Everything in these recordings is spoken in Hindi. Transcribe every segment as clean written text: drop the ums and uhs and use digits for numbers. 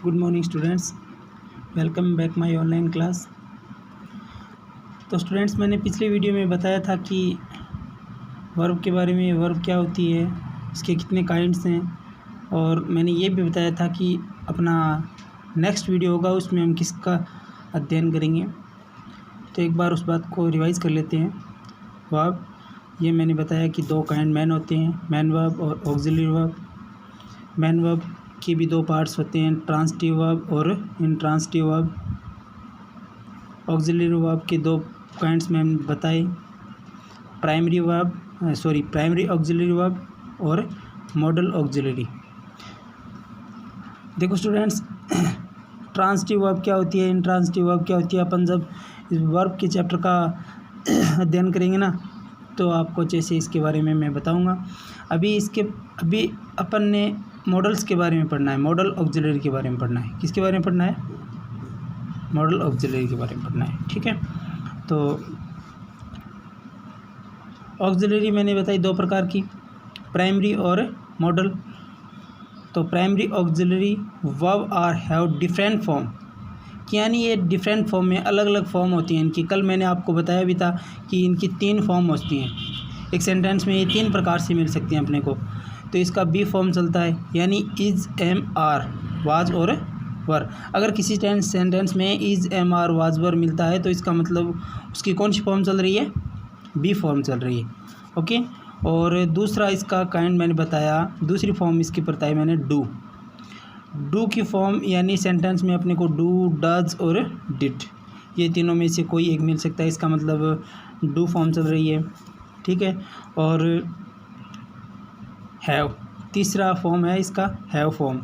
Good morning students, welcome back my online class. तो स्टूडेंट्स, मैंने पिछले वीडियो में बताया था कि वर्ब के बारे में, वर्ब क्या होती है, इसके कितने काइंड्स हैं, और मैंने ये भी बताया था कि अपना नेक्स्ट वीडियो होगा उसमें हम किसका अध्ययन करेंगे। तो एक बार उस बात को रिवाइज़ कर लेते हैं। वर्ब, ये मैंने बताया कि दो काइंड मैन होते हैं, मैन वर्ब और ऑक्सिलरी वर्ब। मैन वर्ब के भी दो पार्ट्स होते हैं, ट्रांसिटिव वर्ब और इंट्रांसिटिव वर्ब। ऑक्सिलरी वर्ब के दो काइंड्स मैंने बताए, प्राइमरी ऑक्सिलरी वर्ब और मॉडल ऑक्सिलरी। देखो स्टूडेंट्स, ट्रांसिटिव वर्ब क्या होती है, इंट्रांसिटिव वर्ब क्या होती है, अपन जब इस वर्ब के चैप्टर का अध्ययन करेंगे ना, तो आपको जैसे इसके बारे में मैं बताऊंगा। अभी अपन ने मॉडल्स के बारे में पढ़ना है, मॉडल ऑक्सिलरी के बारे में पढ़ना है। किसके बारे में पढ़ना है? मॉडल ऑक्सिलरी के बारे में पढ़ना है, ठीक है। तो ऑक्सिलरी मैंने बताई दो प्रकार की, प्राइमरी और मॉडल। तो primary auxiliary verb are have different form, यानी ये डिफरेंट फॉर्म में अलग अलग फॉर्म होती हैं इनकी। कल मैंने आपको बताया भी था कि इनकी 3 फॉर्म होती हैं। एक सेंटेंस में ये 3 प्रकार से मिल सकती हैं अपने को। तो इसका बी फॉर्म चलता है, यानी इज़, एम, आर, वाज और वर। अगर किसी सेंटेंस में इज़, एम, आर, वाज, वर मिलता है तो इसका मतलब उसकी कौन सी फॉर्म चल रही है? बी फॉर्म चल रही है, ओके। और दूसरा इसका काइंड मैंने बताया, दूसरी फॉर्म इसकी बताई मैंने डू की फॉर्म, यानी सेंटेंस में अपने को डू, डज और डिड, ये तीनों में से कोई एक मिल सकता है। इसका मतलब डू फॉर्म चल रही है, ठीक है। और हैव, तीसरा फॉर्म है इसका हैव फॉर्म।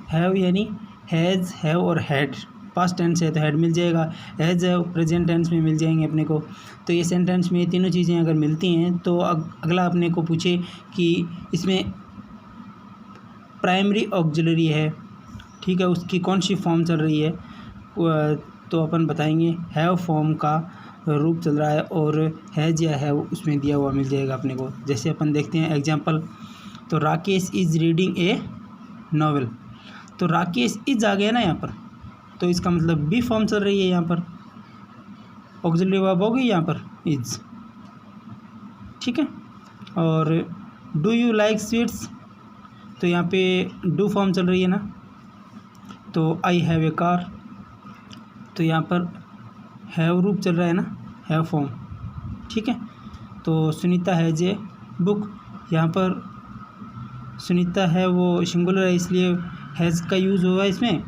हैव यानी हैज़, हैव और हैड। पास्ट टेंस है तो हैड मिल जाएगा, हैज़, हैव प्रेजेंट टेंस में मिल जाएंगे अपने को। तो ये सेंटेंस में ये तीनों चीज़ें अगर मिलती हैं तो अगला अपने को पूछे कि इसमें प्राइमरी ऑक्सिलरी है, ठीक है, उसकी कौन सी फॉर्म चल रही है, तो अपन बताएंगे हैव फॉर्म का रूप चल रहा है, और हैज़ या हैव उसमें दिया हुआ मिल जाएगा अपने को। जैसे अपन देखते हैं एग्जांपल, तो Rakesh is reading A novel. तो राकेश इज़ आ गया ना यहाँ पर, तो इसका मतलब बी फॉर्म चल रही है यहाँ पर, ऑक्सिलरी वर्ब हो गई यहाँ पर इज़, ठीक है। और डू यू लाइक स्वीट्स, तो यहाँ पे डू फॉर्म चल रही है ना, तो आई हैव ए कार, तो यहाँ पर हैव रूप चल रहा है ना, हैव फॉर्म, ठीक है। तो सुनीता हैज़ ए बुक, यहाँ पर सुनीता है वो सिंगुलर है, इसलिए हैज़ का यूज़ हुआ इसमें,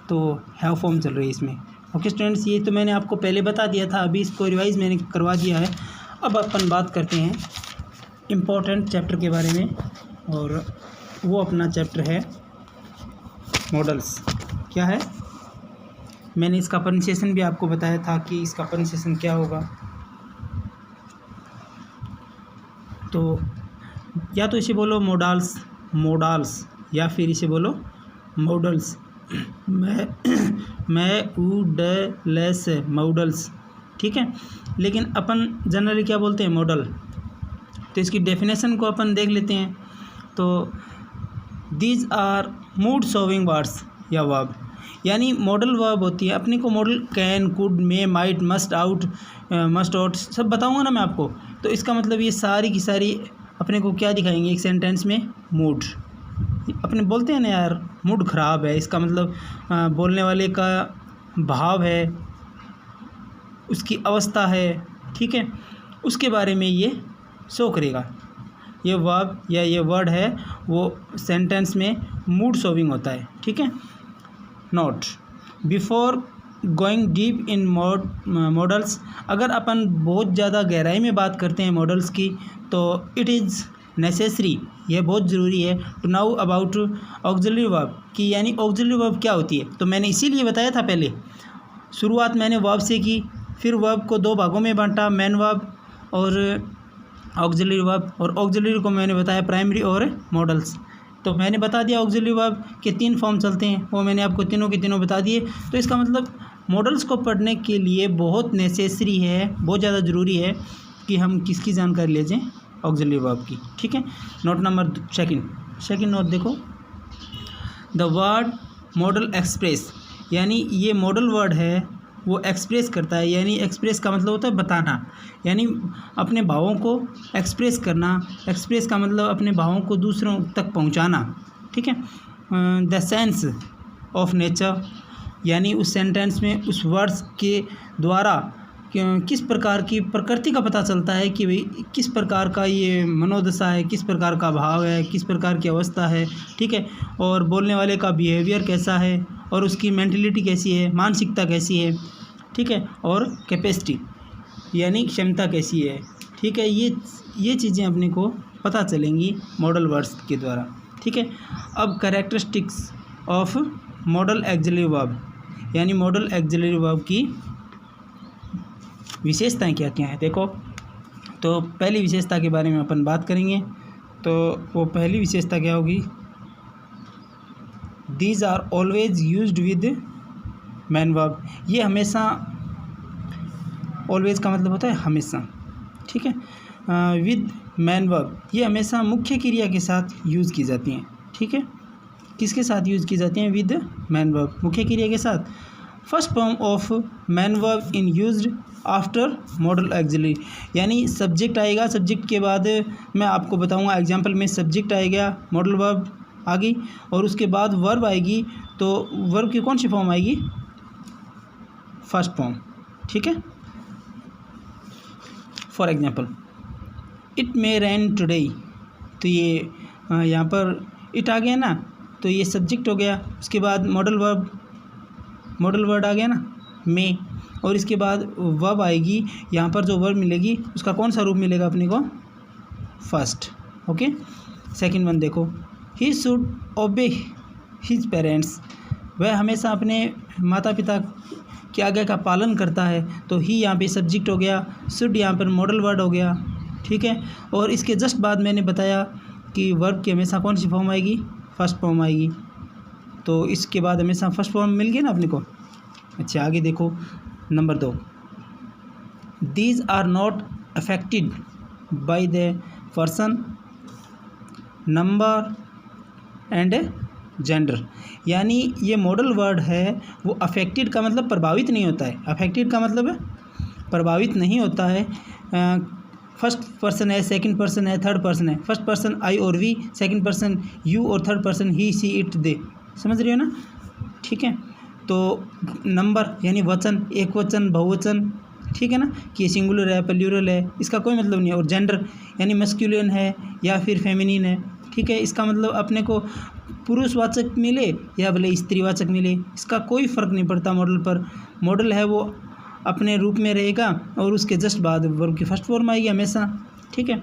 तो हैव फॉर्म चल रही है इसमें। ओके स्टूडेंट्स, ये तो मैंने आपको पहले बता दिया था, अभी इसको रिवाइज मैंने करवा दिया है। अब अपन बात करते हैं इम्पोर्टेंट चैप्टर के बारे में, और वो अपना चैप्टर है मॉडल्स। क्या है? मैंने इसका प्रोनाउंसिएशन भी आपको बताया था कि इसका प्रोनाउंसिएशन क्या होगा। तो या तो इसे बोलो मॉडल्स, या फिर इसे बोलो मॉडल्स। मॉडल्स, ठीक है। लेकिन अपन जनरली क्या बोलते हैं? मॉडल। तो इसकी डेफिनेशन को अपन देख लेते हैं। तो these are mood showing words या वर्ब, यानी मॉडल वर्ब होती है। अपने को modal can, could, may, might, must, ought, must ought सब बताऊंगा ना मैं आपको। तो इसका मतलब ये सारी की सारी अपने को क्या दिखाएंगे एक सेंटेंस में? मूड। अपने बोलते हैं ना यार, मूड ख़राब है, इसका मतलब बोलने वाले का भाव है, उसकी अवस्था है, ठीक है, उसके बारे में ये शो करेगा। ये वर्ब या ये वर्ड है वो सेंटेंस में मूड शोविंग होता है, ठीक है। Note, before going deep in models, अगर अपन बहुत ज़्यादा गहराई में बात करते हैं मॉडल्स की, तो इट इज़ नेसेसरी, यह बहुत ज़रूरी है, to know about auxiliary verb, कि यानी ऑक्सिलरी वर्ब क्या होती है। तो मैंने इसीलिए बताया था पहले, शुरुआत मैंने वर्ब से की, फिर वर्ब को 2 भागों में बांटा, मैन वर्ब और ऑक्सिलरी वर्ब, और ऑक्सिलरी को मैंने बताया प्राइमरी और मॉडल्स। तो मैंने बता दिया ऑक्सिलरी वर्ब के 3 फॉर्म चलते हैं, वो मैंने आपको तीनों के तीनों बता दिए। तो इसका मतलब मॉडल्स को पढ़ने के लिए बहुत नेसेसरी है, बहुत ज़्यादा ज़रूरी है कि हम किसकी जानकारी ले जाएँ? ऑक्सिलरी वर्ब की, ठीक है। नोट नंबर सेकंड नोट देखो, द वर्ड मॉडल एक्सप्रेस, यानी ये मॉडल वर्ड है वो एक्सप्रेस करता है, यानी एक्सप्रेस का मतलब होता है बताना, यानी अपने भावों को एक्सप्रेस करना। एक्सप्रेस का मतलब अपने भावों को दूसरों तक पहुंचाना, ठीक है। द सेंस ऑफ नेचर, यानी उस सेंटेंस में उस वर्ड्स के द्वारा किस प्रकार की प्रकृति का पता चलता है कि भाई किस प्रकार का ये मनोदशा है, किस प्रकार का भाव है, किस प्रकार की अवस्था है, ठीक है। और बोलने वाले का बिहेवियर कैसा है और उसकी मेंटलिटी कैसी है, मानसिकता कैसी है, ठीक है। और कैपेसिटी यानी क्षमता कैसी है, ठीक है। ये चीज़ें अपने को पता चलेंगी मॉडल वर्ड्स के द्वारा, ठीक है। अब characteristics of model auxiliary verb, यानी मॉडल ऑक्सिलरी वर्ब की विशेषताएं क्या क्या हैं देखो। तो पहली विशेषता के बारे में अपन बात करेंगे। तो वो पहली विशेषता क्या होगी, these are always used with main verb. ये हमेशा, ऑलवेज का मतलब होता है हमेशा, ठीक है। विद मैन वर्ब, ये हमेशा मुख्य क्रिया के साथ यूज़ की जाती हैं, ठीक है। किसके साथ यूज़ की जाती हैं, विद मैन वर्ब, मुख्य क्रिया के साथ। First form of man verb in used after model auxiliary, यानी सब्जेक्ट आएगा, सब्जेक्ट के बाद मैं आपको बताऊंगा एग्जांपल में, सब्जेक्ट आएगा, मॉडल वर्ब आ गई और उसके बाद वर्ब आएगी, तो वर्ब की कौन सी फॉर्म आएगी, फर्स्ट फॉर्म, ठीक है। For example it may rain today, तो ये यहाँ पर इट आ गया ना, तो ये सब्जेक्ट हो गया। उसके बाद मॉडल वर्ड आ गया ना, मे, और इसके बाद वर्ब आएगी। यहाँ पर जो वर्ब मिलेगी उसका कौन सा रूप मिलेगा अपने को, फर्स्ट, ओके। सेकंड वन देखो, ही शुड ओबे हिज पेरेंट्स, वह हमेशा अपने माता पिता की आज्ञा का पालन करता है, तो ही यहाँ पे सब्जेक्ट हो गया, शुड यहाँ पर मॉडल वर्ड हो गया, ठीक है। और इसके जस्ट बाद मैंने बताया कि वर्ब की हमेशा कौन सी फॉर्म आएगी, फर्स्ट फॉर्म आएगी, तो इसके बाद हमेशा फर्स्ट फॉर्म मिल गया ना अपने को। अच्छा आगे देखो, number 2, these are not affected by the person, number and gender, यानी ये मॉडल वर्ड है वो अफेक्टेड का मतलब प्रभावित नहीं होता है, अफेक्टेड का मतलब प्रभावित नहीं होता है। फर्स्ट पर्सन है, सेकंड पर्सन है, थर्ड पर्सन है, फर्स्ट पर्सन आई और वी, सेकंड पर्सन यू और third person he see it they, समझ रहे हो ना, ठीक है। तो नंबर यानी वचन, एक वचन, बहुवचन, ठीक है ना, कि सिंगुलर है, प्लूरल है, इसका कोई मतलब नहीं है। और जेंडर यानी मस्कुलिन है या फिर फेमिनिन है, ठीक है, इसका मतलब अपने को पुरुषवाचक मिले या भले स्त्रीवाचक मिले, इसका कोई फ़र्क नहीं पड़ता मॉडल पर। मॉडल है वो अपने रूप में रहेगा और उसके जस्ट बाद वर्ब की फर्स्ट फॉर्म आएगी हमेशा, ठीक है।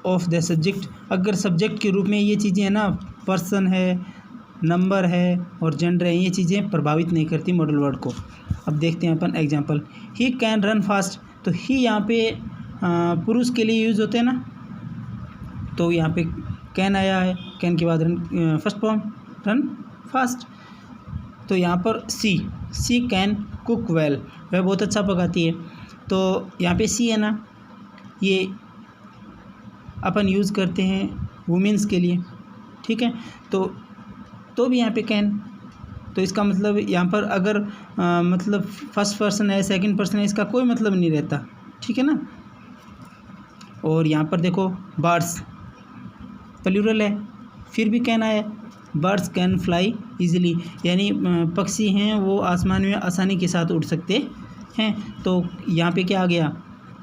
ऑफ द सब्जेक्ट, अगर सब्जेक्ट के रूप में ये चीज़ें हैं ना, पर्सन है, नंबर है और जेंडर है, ये चीज़ें प्रभावित नहीं करती मॉडल वर्ड को। अब देखते हैं अपन example, he can run fast, तो ही यहाँ पे पुरुष के लिए यूज़ होते हैं ना, तो यहाँ पे कैन आया है, कैन के बाद run, first form run fast. तो यहाँ पर सी कैन कुक वेल, वह बहुत अच्छा पकाती है, तो यहाँ पे सी है ना, ये अपन यूज़ करते हैं वुमेंस के लिए, ठीक है। तो भी यहाँ पे कैन, तो इसका मतलब यहाँ पर अगर मतलब फर्स्ट पर्सन है, सेकंड पर्सन है, इसका कोई मतलब नहीं रहता, ठीक है ना। और यहाँ पर देखो बर्ड्स प्लूरल है, फिर भी कैन आया, बर्ड्स कैन फ्लाई इजीली, यानी पक्षी हैं वो आसमान में आसानी के साथ उड़ सकते हैं। तो यहाँ पे क्या आ गया,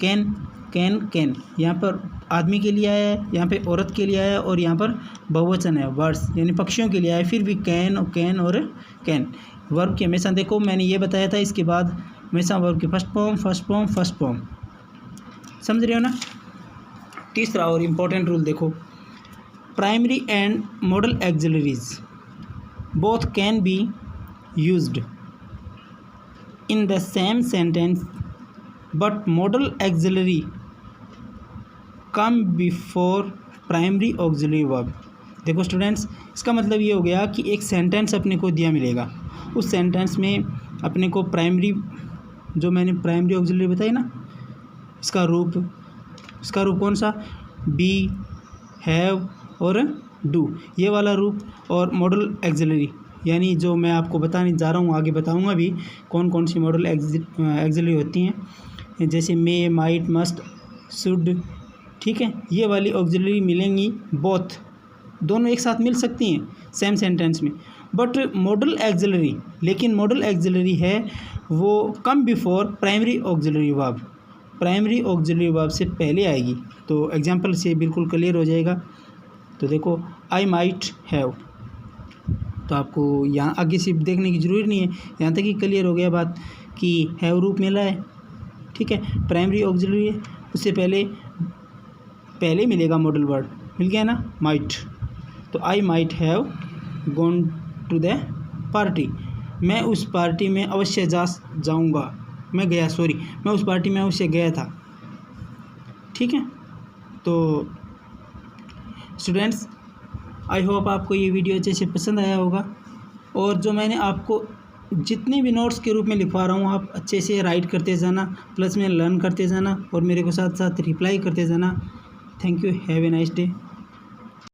कैन, यहाँ पर आदमी के लिए आया है, यहाँ पे औरत के लिए आया है, और यहाँ पर बहुवचन है बर्ड्स यानी पक्षियों के लिए आया है, फिर भी कैन और कैन। वर्ब की हमेशा देखो मैंने ये बताया था, इसके बाद हमेशा वर्ब की फर्स्ट फॉर्म, समझ रहे हो ना। तीसरा और इम्पोर्टेंट रूल देखो, primary and model auxiliaries both can be used in the same sentence but model auxiliary come before primary auxiliary verb. देखो स्टूडेंट्स, इसका मतलब ये हो गया कि एक सेंटेंस अपने को दिया मिलेगा, उस सेंटेंस में अपने को प्राइमरी, जो मैंने प्राइमरी ऑक्सिलरी बताई ना, इसका रूप कौन सा, बी, हैव और डू, ये वाला रूप, और मॉडल ऑक्सिलरी यानी जो मैं आपको बताने जा रहा हूँ, आगे बताऊँगा भी कौन कौन सी मॉडल एक्सिलरी होती हैं, जैसे मे, माइट, मस्ट, शुड, ठीक है। ये वाली ऑक्सिलरी मिलेंगी, बोथ दोनों एक साथ मिल सकती हैं सेम सेंटेंस में। बट मॉडल एक्सिलरी, लेकिन मॉडल एक्सिलरी है वो come before primary auxiliary verb, primary auxiliary verb से पहले आएगी। तो एग्जांपल से बिल्कुल क्लियर हो जाएगा। तो देखो आई माइट हैव, तो आपको यहाँ आगे सिर्फ देखने की ज़रूरत नहीं है, यहाँ तक ही क्लियर हो गया बात कि हैव रूप मिला है, ठीक है। प्राइमरी ऑक्सिलरी है, उससे पहले मिलेगा मॉडल वर्ड, मिल गया ना, माइट। तो I might have gone to the party, मैं उस पार्टी में अवश्य जाऊँगा, मैं उस पार्टी में अवश्य गया था, ठीक है। तो स्टूडेंट्स, आई होप आपको ये वीडियो अच्छे से पसंद आया होगा, और जो मैंने आपको जितने भी नोट्स के रूप में लिखवा रहा हूँ आप अच्छे से राइट करते जाना, प्लस में लर्न करते जाना, और मेरे को साथ साथ रिप्लाई करते जाना। Thank you, have a nice day.